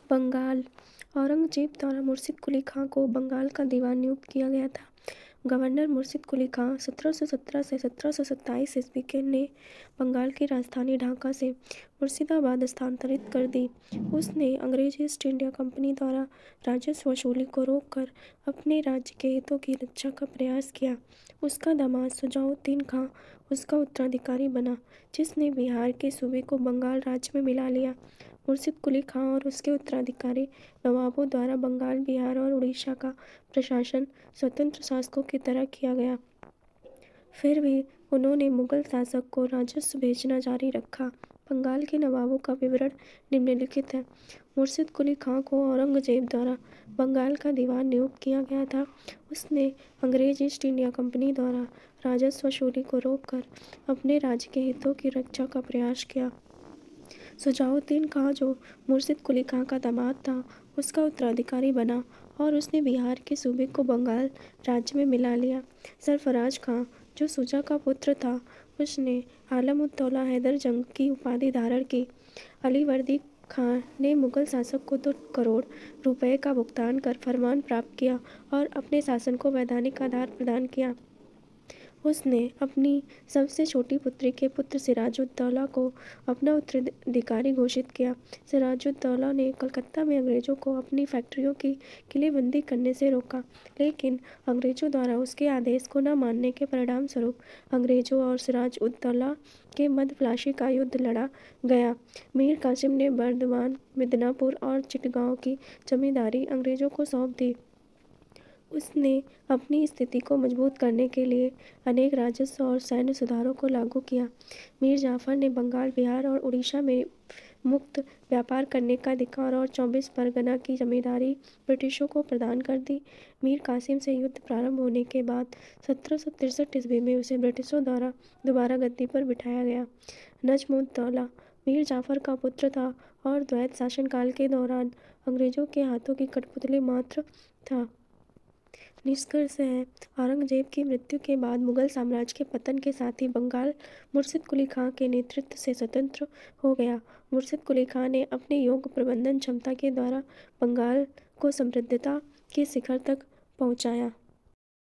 बंगाल। औरंगजेब द्वारा मुर्शिद कुली खां को बंगाल का दीवान नियुक्त किया गया था। गवर्नर मुर्शिद कुली खां 1717 से 1727 ईस्वी के ने बंगाल की राजधानी ढाका से मुर्शिदाबाद स्थानांतरित कर दी। उसने अंग्रेज ईस्ट इंडिया कंपनी द्वारा राजस्व वसूली को रोककर अपने राज्य के हितों की रक्षा का प्रयास किया। उसका दामाद शुजाउद्दीन खां उसका उत्तराधिकारी बना, जिसने बिहार के सूबे को बंगाल राज्य में मिला लिया। मुर्शिद कुली खां और उसके उत्तराधिकारी नवाबों द्वारा बंगाल, बिहार और उड़ीसा का प्रशासन स्वतंत्र शासकों की तरह किया गया। फिर भी उन्होंने मुगल शासक को राजस्व भेजना जारी रखा। बंगाल के नवाबों का विवरण निम्नलिखित है। मुर्शिद कुली खां को औरंगजेब द्वारा बंगाल का दीवान नियुक्त किया गया था। उसने अंग्रेज ईस्ट इंडिया कंपनी द्वारा राजस्व वसूली को रोककर अपने राज्य के हितों की रक्षा का प्रयास किया। शुजाउद्दीन खां, जो मुर्शिद कुली खां का दामाद था, उसका उत्तराधिकारी बना और उसने बिहार के सूबे को बंगाल राज्य में मिला लिया। सरफराज खां, जो शुजा का पुत्र था, उसने आलम उद दौला हैदर जंग की उपाधि धारण की। अलीवर्दी खां ने मुगल शासक को 2 करोड़ रुपए का भुगतान कर फरमान प्राप्त किया और अपने शासन को वैधानिक आधार प्रदान किया। उसने अपनी सबसे छोटी पुत्री के पुत्र सिराजुद्दौला को अपना उत्तराधिकारी घोषित किया। सिराजुद्दौला ने कलकत्ता में अंग्रेजों को अपनी फैक्ट्रियों की किलेबंदी करने से रोका, लेकिन अंग्रेजों द्वारा उसके आदेश को न मानने के परिणाम स्वरूप अंग्रेजों और सिराजुद्दौला के मध्य प्लासी का युद्ध लड़ा गया। मीर कासिम ने बर्दवान, मिदनापुर और चिटगांव की जमींदारी अंग्रेजों को सौंप दी। उसने अपनी स्थिति को मजबूत करने के लिए अनेक राजस्व और सैन्य सुधारों को लागू किया। मीर जाफर ने बंगाल, बिहार और उड़ीसा में मुक्त व्यापार करने का अधिकार और 24 परगना की जमींदारी ब्रिटिशों को प्रदान कर दी। मीर कासिम से युद्ध प्रारंभ होने के बाद 1763 ईस्वी में उसे ब्रिटिशों द्वारा दोबारा गद्दी पर बिठाया गया। नजम-उद-दौला मीर जाफर का पुत्र था और द्वैत शासनकाल के दौरान अंग्रेजों के हाथों की कठपुतली मात्र था। निष्कर्ष है, औरंगजेब की मृत्यु के बाद मुगल साम्राज्य के पतन के साथ ही बंगाल मुर्शिद कुली खां के नेतृत्व से स्वतंत्र हो गया। मुर्शिद कुली खां ने अपने योग्य प्रबंधन क्षमता के द्वारा बंगाल को समृद्धता के शिखर तक पहुंचाया।